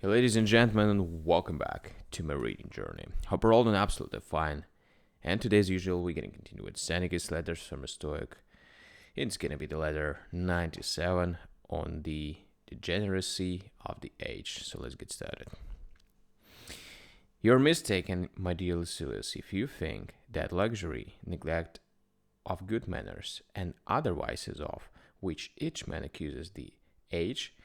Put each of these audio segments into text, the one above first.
Ladies and gentlemen, welcome back to my reading journey. Hope you're all doing absolutely fine. And today, as usual, we're going to continue with Seneca's letters from a Stoic. It's going to be the letter 97 on the degeneracy of the age. So let's get started. You're mistaken, my dear Lucilius, if you think that luxury, neglect of good manners, and other vices of which each man accuses the age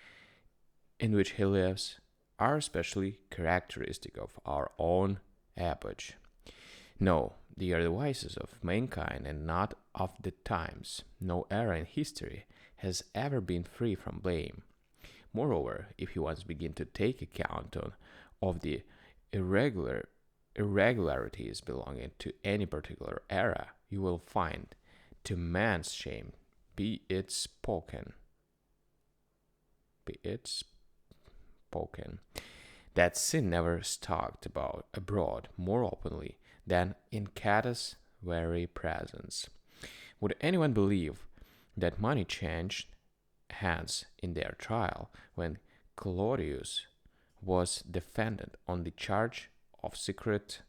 in which he lives are especially characteristic of our own epoch. No, they are the vices of mankind and not of the times. No era in history has ever been free from blame. Moreover, if you once begin to take account of the irregularities belonging to any particular era, you will find, to man's shame, be it spoken, that sin never stalked about abroad more openly than in Cata's very presence. Would anyone believe that money changed hands in their trial when Claudius was defended on the charge of secret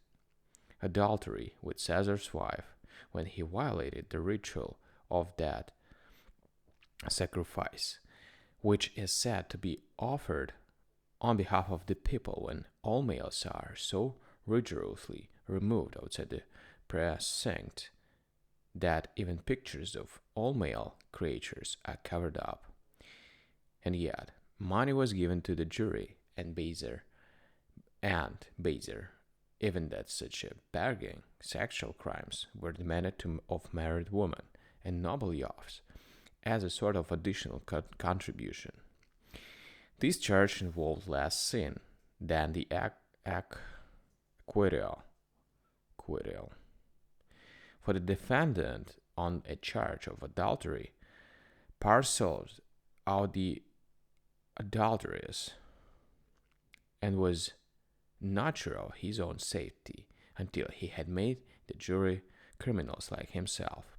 adultery with Caesar's wife, when he violated the ritual of that sacrifice, which is said to be offered on behalf of the people when all males are so rigorously removed outside the precinct that even pictures of all male creatures are covered up. And yet, money was given to the jury, and baser, even that such a bargain, sexual crimes were demanded of married women and noble youths as a sort of additional contribution. This charge involved less sin than the acquittal. For the defendant on a charge of adultery parceled out the adulteress and was not sure of his own safety until he had made the jury criminals like himself.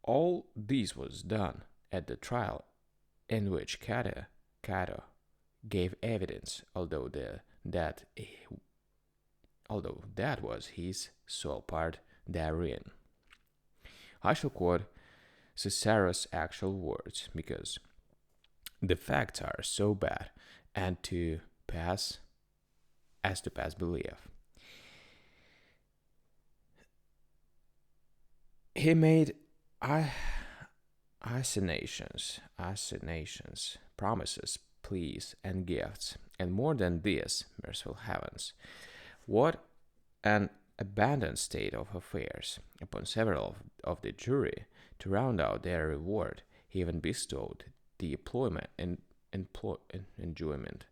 All this was done at the trial in which Cato gave evidence, although that was his sole part therein. I shall quote Cicero's actual words because the facts are so bad and to pass belief. He made assignations, promises, pleas, and gifts, and more than this, merciful heavens, what an abandoned state of affairs! Upon several of the jury, to round out their reward, he even bestowed the enjoyment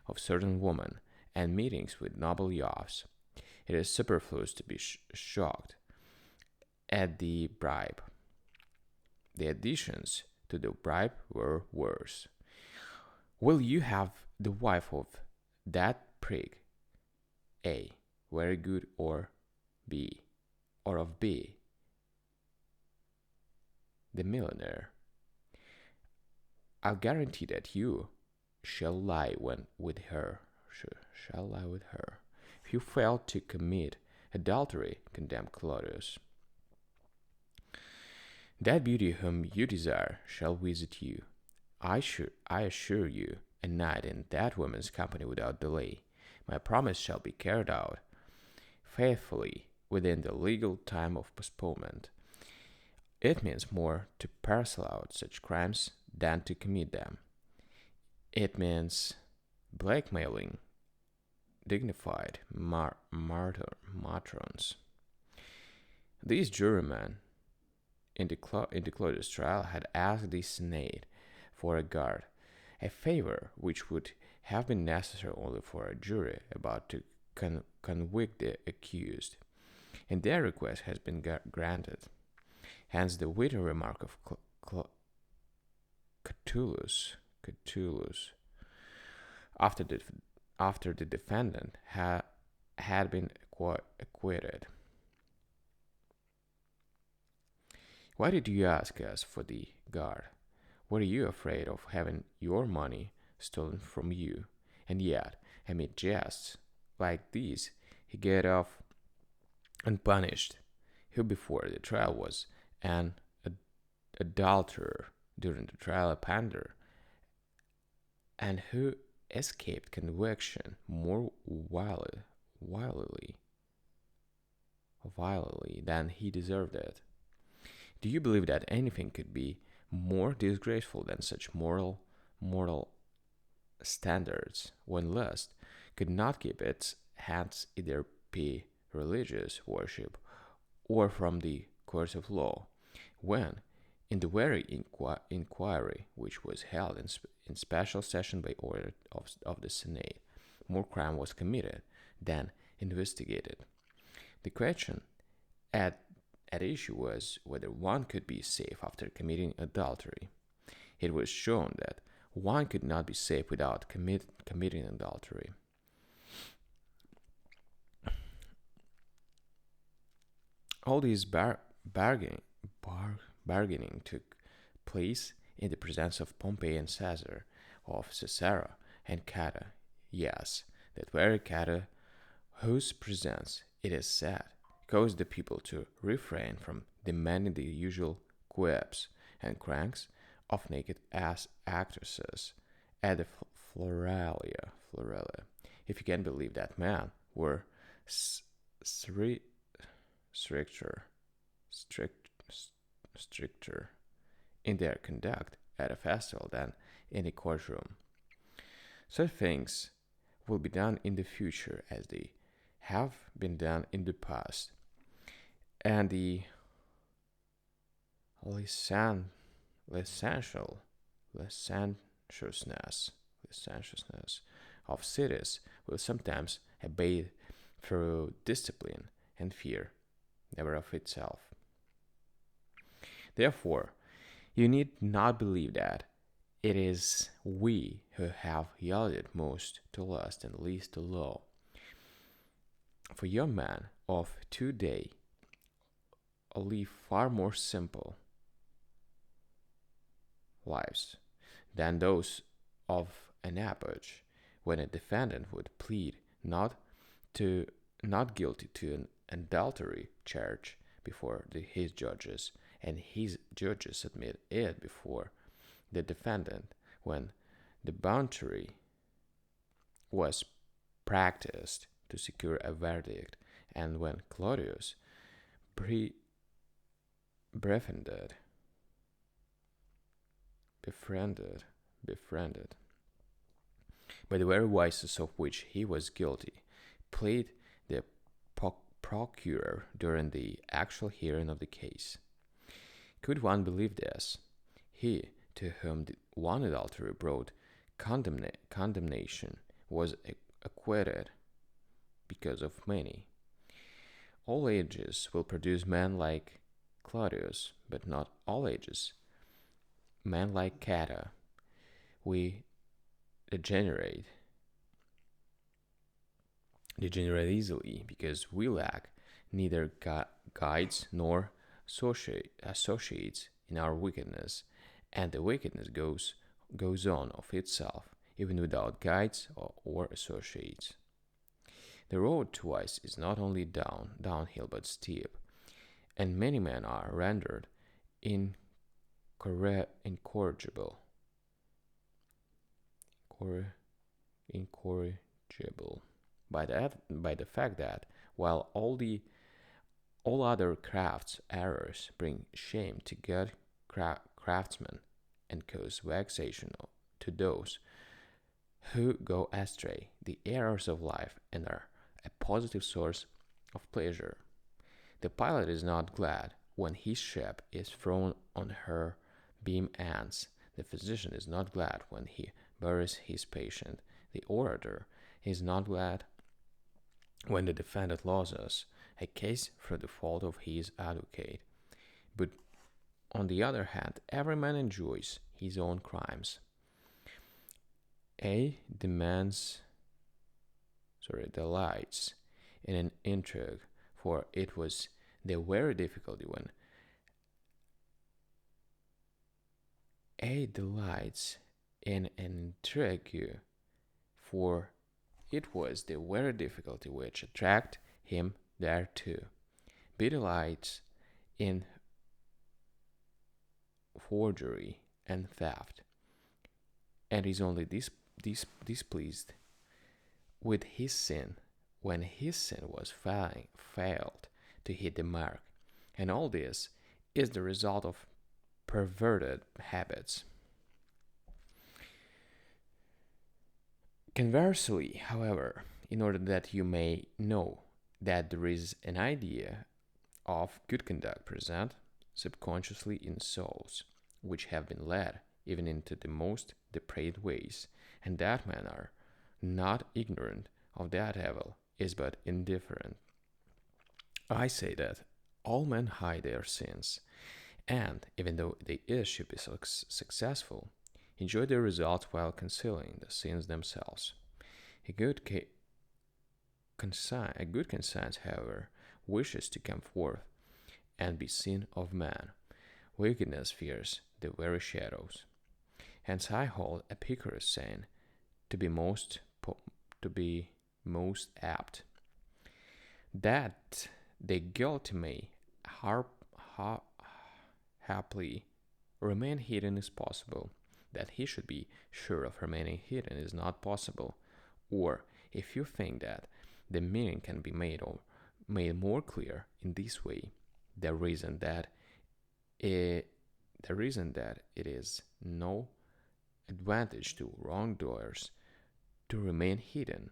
of certain women and meetings with noble youths. It is superfluous to be shocked at the bribe. The additions to the bribe were worse. Will you have the wife of that prig? A. Very good, or B. Or of B. The millionaire. I'll guarantee that you shall lie with her. Shall lie with her. If you fail to commit adultery, condemned Claudius, that beauty whom you desire shall visit you. I assure you, a night in that woman's company without delay. My promise shall be carried out faithfully within the legal time of postponement. It means more to parcel out such crimes than to commit them. It means blackmailing dignified matrons. These jurymen in the Claudius trial had asked the Senate for a guard, a favor which would have been necessary only for a jury about to convict the accused, and their request has been granted. Hence the witty remark of Catullus, after the defendant had been acquitted. Why did you ask us for the guard? Were you afraid of having your money stolen from you And yet, amid jests like these, he get off unpunished. Who before the trial was an adulterer, during the trial a pander, and who escaped conviction more wildly, vilely than he deserved it. Do you believe that anything could be more disgraceful than such moral standards when lust could not keep its hands either be religious worship or from the courts of law, when, in the very inquiry which was held in special session by order of the Senate, more crime was committed than investigated. The question at, at issue was whether one could be safe after committing adultery. It was shown that one could not be safe without committing adultery. All this bargaining took place in the presence of Pompey and Caesar, of Caesarea and Cata. Yes, that very Cata, whose presence, it is said, caused the people to refrain from demanding the usual quips and cranks of naked ass actresses at the Floralia. If you can believe that men were stricter, strict, stricter in their conduct at a festival than in a courtroom. Such things will be done in the future as they have been done in the past, and the licentiousness of cities will sometimes abate through discipline and fear, never of itself. Therefore, you need not believe that it is we who have yielded most to lust and least to law. For young men of today live far more simple lives than those of an epoch when a defendant would plead not guilty to an adultery charge before his judges, and his judges admit it before the defendant when the boundary was practiced to secure a verdict, and when Claudius befriended by the very vices of which he was guilty, played the procurator during the actual hearing of the case. Could one believe this? He, to whom one adultery brought condemnation, was acquitted because of many. All ages will produce men like Claudius, but not all ages men like Cata. We degenerate easily because we lack neither guides nor associates in our wickedness, and the wickedness goes on of itself, even without guides or associates. The road to vice is not only downhill but steep, and many men are rendered incorrigible by the fact that while all other crafts errors bring shame to good craftsmen and cause vexation to those who go astray, the errors of life and are a positive source of pleasure. The pilot is not glad when his ship is thrown on her beam ends. The physician is not glad when he buries his patient. The orator is not glad when the defendant loses a case through the fault of his advocate. But on the other hand, every man enjoys his own crimes. A delights in an intrigue, for it was the very difficulty when A delights in an intrigue, for it was the very difficulty which attracted him thereto. Be delights in forgery and theft, and is only displeased with his sin when his sin was failed to hit the mark. And all this is the result of perverted habits. Conversely, however, in order that you may know that there is an idea of good conduct present subconsciously in souls which have been led even into the most depraved ways, and that men are not ignorant of that evil is but indifferent. I say that all men hide their sins, and even though they should be successful, enjoy the results while concealing the sins themselves. A good conscience, however, wishes to come forth and be seen of man. Wickedness fears the very shadows. Hence I hold Epicurus' saying to be most apt, that the guilty may happily remain hidden is possible. That he should be sure of remaining hidden is not possible. Or if you think that the meaning can be made more clear in this way, the reason that it is no advantage to wrongdoers to remain hidden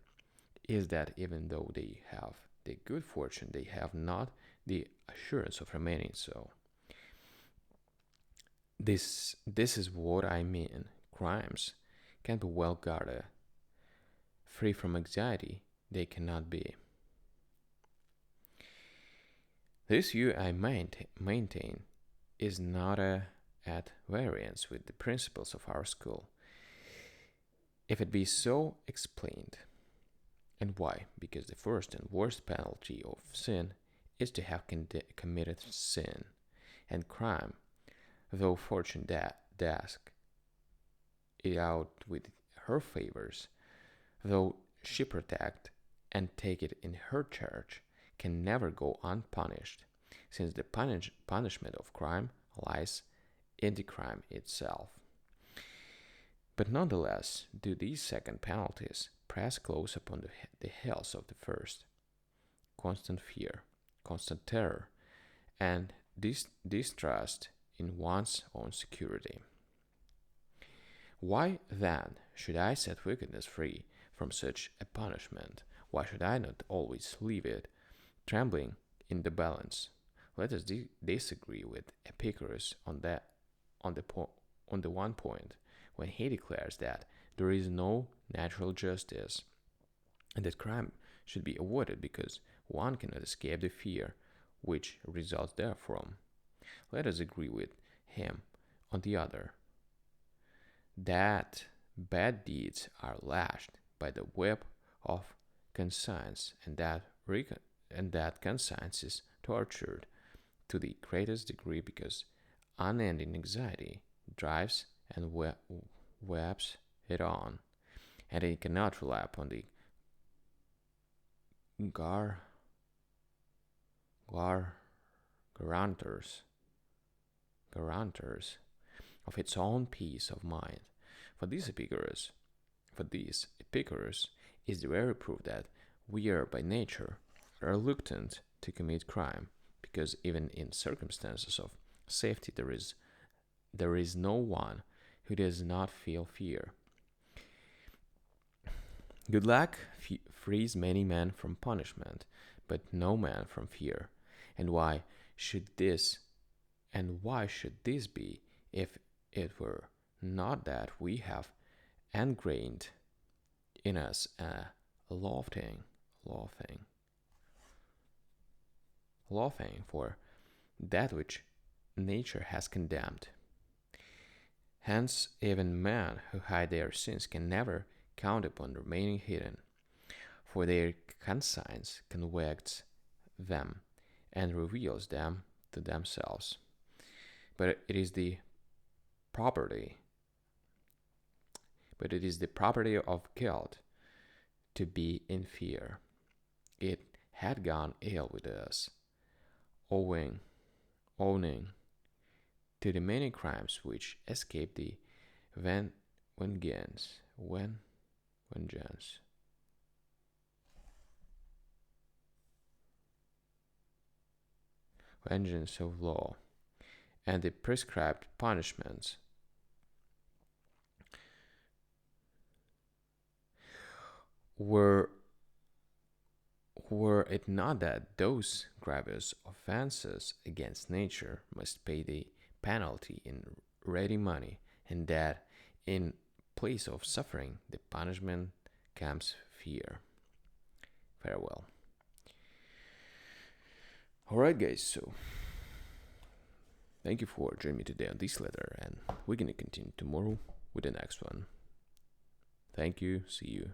is that even though they have the good fortune, they have not the assurance of remaining so. This is what I mean. Crimes can be well guarded. Free from anxiety, they cannot be. This view I maintain is not at variance with the principles of our school. If it be so explained. And why? Because the first and worst penalty of sin is to have committed sin, and crime, though fortune desk it out with her favors, though she protect and take it in her charge, can never go unpunished, since the punishment of crime lies in the crime itself. But nonetheless do these second penalties press close upon the heels of the first. Constant fear, constant terror, and distrust in one's own security. Why, then, should I set wickedness free from such a punishment? Why should I not always leave it trembling in the balance? Let us disagree with Epicurus on the one point, when he declares that there is no natural justice, and that crime should be avoided because one cannot escape the fear which results therefrom. Let us agree with him on the other, that bad deeds are lashed by the whip of conscience, and that conscience is tortured to the greatest degree because unending anxiety drives and webs it on, and it cannot rely upon the guarantors of its own peace of mind. For this Epicurus is the very proof that we are by nature reluctant to commit crime, because even in circumstances of safety there is no one who does not feel fear. Good luck frees many men from punishment, but no man from fear. And why should this be, if it were not that we have ingrained in us a loathing for that which nature has condemned? Hence, even men who hide their sins can never count upon remaining hidden, for their conscience convicts them and reveals them to themselves. But it is the property of guilt to be in fear. It had gone ill with us, owing to the many crimes which escaped the vengeance, vengeance, vengeance of law, and the prescribed punishments. Were Were it not that those grievous offences against nature must pay the penalty in ready money, and that in place of suffering the punishment comes fear. Farewell. Alright, guys, so thank you for joining me today on this letter, and we're gonna continue tomorrow with the next one. Thank you, see you.